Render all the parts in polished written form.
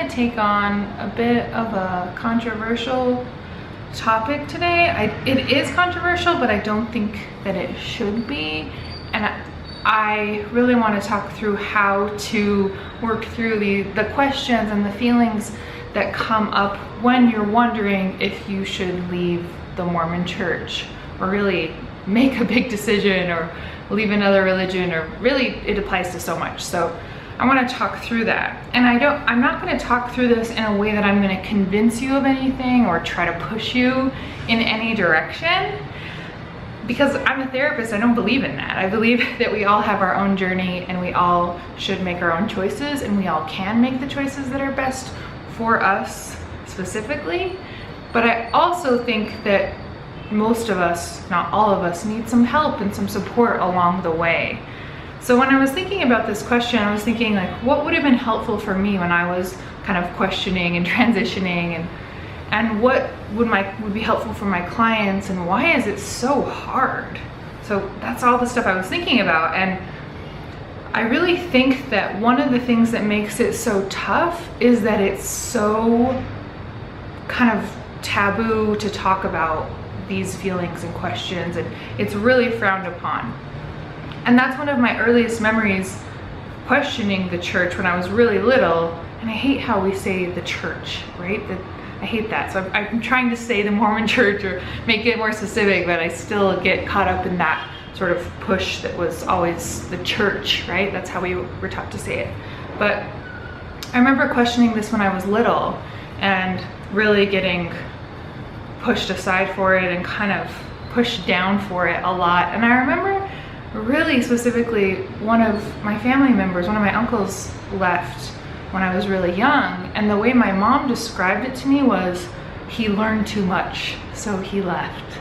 to take on a bit of a controversial topic today. It is controversial, but I don't think that it should be. And I really want to talk through how to work through the questions and the feelings that come up when you're wondering if you should leave the Mormon Church, or really make a big decision, or leave another religion, or really it applies to so much. So I want to talk through that. And I'm not going to talk through this in a way that I'm going to convince you of anything or try to push you in any direction, because I'm a therapist. I don't believe in that. I believe that we all have our own journey and we all should make our own choices, and we all can make the choices that are best for us specifically. But I also think that most of us, not all of us, need some help and some support along the way. So when I was thinking about this question, I was thinking, like, what would have been helpful for me when I was kind of questioning and transitioning, and what would be helpful for my clients, and why is it so hard? So that's all the stuff I was thinking about. And I really think that one of the things that makes it so tough is that it's so kind of taboo to talk about these feelings and questions, and it's really frowned upon. And that's one of my earliest memories, questioning the church when I was really little. And I hate how we say the church, right? I hate that. So I'm trying to say the Mormon Church or make it more specific, but I still get caught up in that sort of push that was always the church, right? That's how we were taught to say it. But I remember questioning this when I was little and really getting pushed aside for it and kind of pushed down for it a lot. And I remember really specifically one of my family members, one of my uncles, left when I was really young, and the way my mom described it to me was, he learned too much, so he left.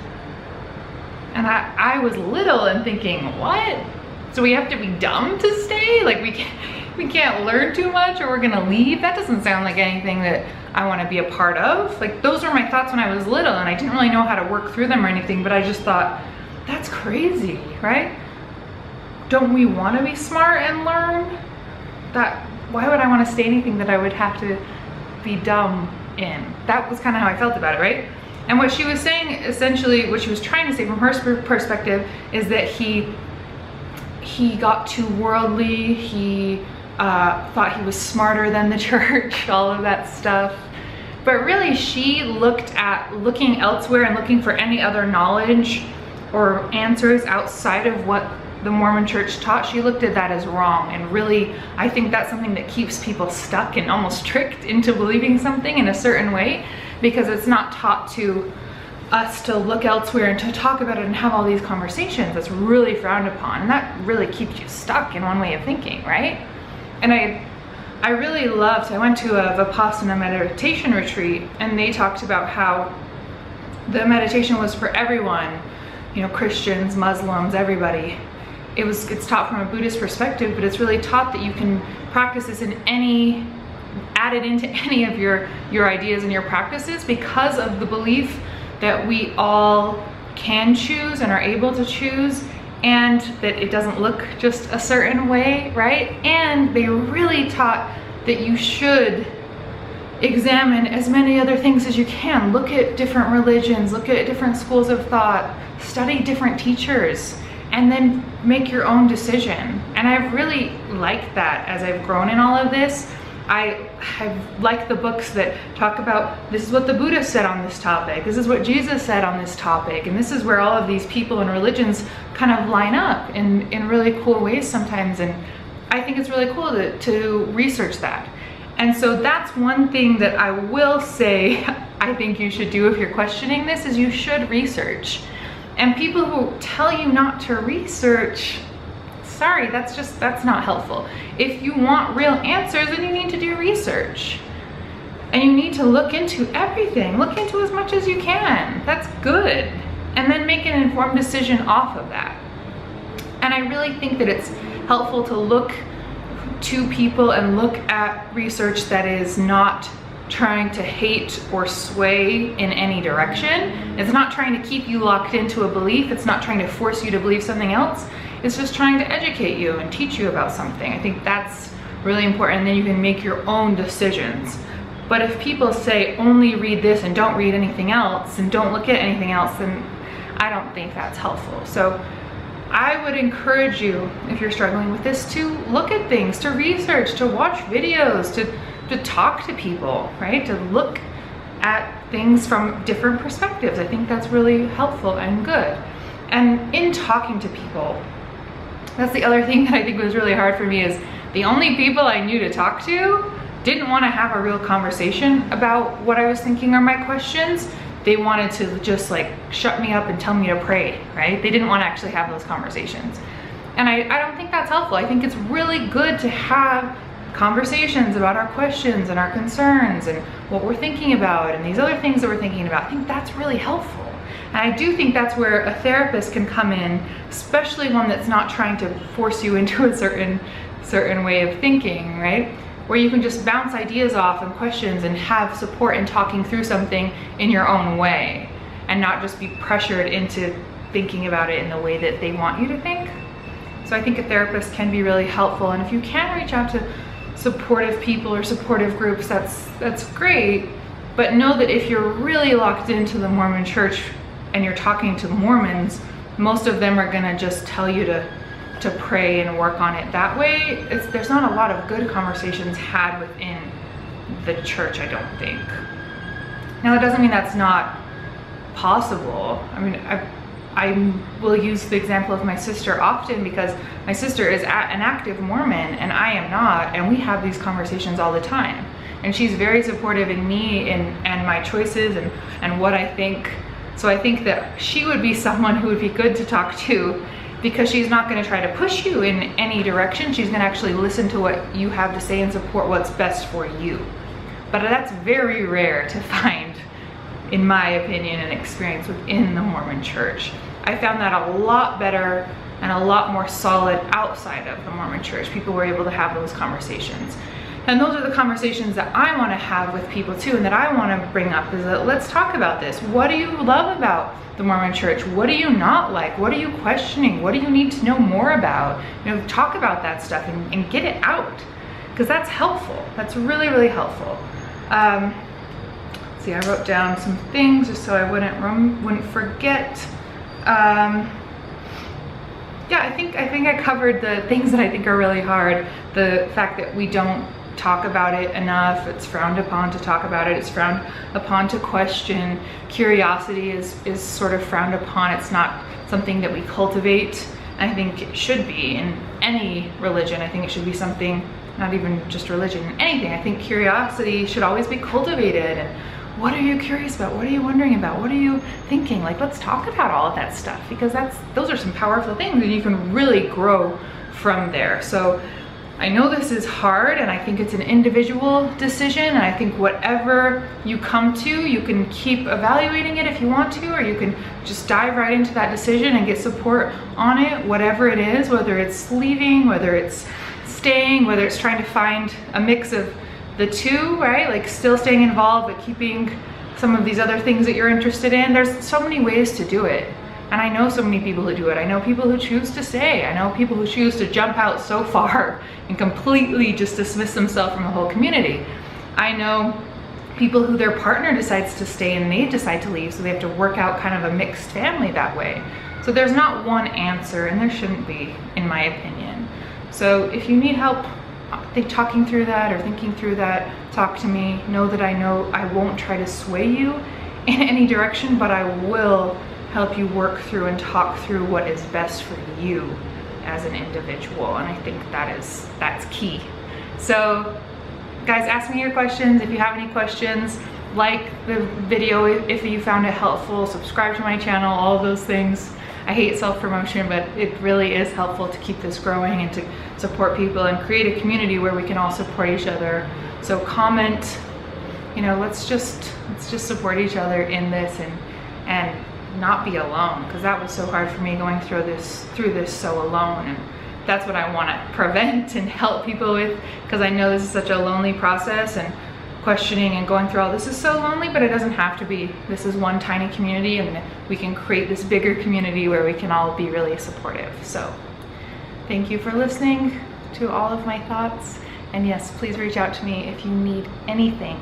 And I was little and thinking, what? So we have to be dumb to stay? Like we can't learn too much, or we're gonna leave? That doesn't sound like anything that I want to be a part of. Like, those were my thoughts when I was little, and I didn't really know how to work through them or anything, but I just thought, that's crazy, right? Don't we want to be smart and learn? Why would I want to say anything that I would have to be dumb in? That was kind of how I felt about it, right? And what she was saying, essentially, what she was trying to say from her perspective, is that he got too worldly. He thought he was smarter than the church, all of that stuff. But really, she looking elsewhere and looking for any other knowledge or answers outside of what the Mormon Church taught. She looked at that as wrong. And really, I think that's something that keeps people stuck and almost tricked into believing something in a certain way, because it's not taught to us to look elsewhere and to talk about it and have all these conversations. That's really frowned upon, and that really keeps you stuck in one way of thinking, right? And I really loved, I went to a Vipassana meditation retreat, and they talked about how the meditation was for everyone, you know, Christians, Muslims, everybody. It's taught from a Buddhist perspective, but it's really taught that you can practice this add it into any of your ideas and your practices, because of the belief that we all can choose and are able to choose, and that it doesn't look just a certain way, right? And they really taught that you should examine as many other things as you can. Look at different religions, look at different schools of thought, study different teachers, and then make your own decision. And I've really liked that as I've grown in all of this. I have liked the books that talk about, this is what the Buddha said on this topic, this is what Jesus said on this topic, and this is where all of these people and religions kind of line up in really cool ways sometimes. And I think it's really cool to research that. And so that's one thing that I will say I think you should do if you're questioning this, is you should research. And people who tell you not to research, sorry, that's not helpful. If you want real answers, then you need to do research. And you need to look into everything. Look into as much as you can. That's good. And then make an informed decision off of that. And I really think that it's helpful to look to people and look at research that is not trying to hate or sway in any direction. It's not trying to keep you locked into a belief. It's not trying to force you to believe something else. It's just trying to educate you and teach you about something. I think that's really important. And then you can make your own decisions But if people say only read this and don't read anything else and don't look at anything else, then I don't think that's helpful. So I would encourage you, if you're struggling with this, to look at things, to research, to watch videos, to talk to people, right? To look at things from different perspectives. I think that's really helpful and good. And in talking to people, that's the other thing that I think was really hard for me, is the only people I knew to talk to didn't want to have a real conversation about what I was thinking or my questions. They wanted to just like shut me up and tell me to pray, right? They didn't want to actually have those conversations. And I don't think that's helpful. I think it's really good to have conversations about our questions and our concerns and what we're thinking about and these other things that we're thinking about. I think that's really helpful. And I do think that's where a therapist can come in, especially one that's not trying to force you into a certain way of thinking, right? Where you can just bounce ideas off and questions and have support in talking through something in your own way and not just be pressured into thinking about it in the way that they want you to think. So I think a therapist can be really helpful. And if you can reach out to supportive people or supportive groups, that's great. But know that if you're really locked into the Mormon Church and you're talking to Mormons, most of them are gonna just tell you to pray and work on it that way. There's not a lot of good conversations had within the church, I don't think. Now that doesn't mean that's not possible. I mean, I will use the example of my sister often, because my sister is an active Mormon and I am not, and we have these conversations all the time. And she's very supportive in me and my choices and what I think. So I think that she would be someone who would be good to talk to, because she's not going to try to push you in any direction. She's going to actually listen to what you have to say and support what's best for you. But that's very rare to find, in my opinion and experience, within the Mormon Church. I found that a lot better and a lot more solid outside of the Mormon Church. People were able to have those conversations. And those are the conversations that I want to have with people too, and that I want to bring up, is that let's talk about this. What do you love about the Mormon Church? What do you not like? What are you questioning? What do you need to know more about? You know, talk about that stuff and get it out, because that's helpful. That's really, really helpful. See, I wrote down some things just so I wouldn't forget. Yeah, I think I covered the things that I think are really hard. The fact that we don't talk about it enough. It's frowned upon to talk about it. It's frowned upon to question. Curiosity is sort of frowned upon. It's not something that we cultivate. I think it should be in any religion. I think it should be something, not even just religion, anything. I think curiosity should always be cultivated. And what are you curious about? What are you wondering about? What are you thinking? Like, let's talk about all of that stuff, because those are some powerful things, and you can really grow from there. So I know this is hard, and I think it's an individual decision, and I think whatever you come to, you can keep evaluating it if you want to, or you can just dive right into that decision and get support on it, whatever it is, whether it's leaving, whether it's staying, whether it's trying to find a mix of the two, right? Like still staying involved, but keeping some of these other things that you're interested in. There's so many ways to do it. And I know so many people who do it. I know people who choose to stay. I know people who choose to jump out so far and completely just dismiss themselves from the whole community. I know people who their partner decides to stay and they decide to leave, so they have to work out kind of a mixed family that way. So there's not one answer, and there shouldn't be, in my opinion. So if you need help talking through that or thinking through that, talk to me. Know that I won't try to sway you in any direction, but I will help you work through and talk through what is best for you as an individual. And I think that's key. So guys, ask me your questions. If you have any questions, like the video if you found it helpful, subscribe to my channel, all of those things. I hate self-promotion, but it really is helpful to keep this growing and to support people and create a community where we can all support each other. So comment, you know, let's just support each other in this and not be alone, because that was so hard for me going through this so alone. And that's what I want to prevent and help people with, because I know this is such a lonely process, and questioning and going through all this is so lonely, but it doesn't have to be. This is one tiny community, and we can create this bigger community where we can all be really supportive. So thank you for listening to all of my thoughts, and yes, please reach out to me if you need anything.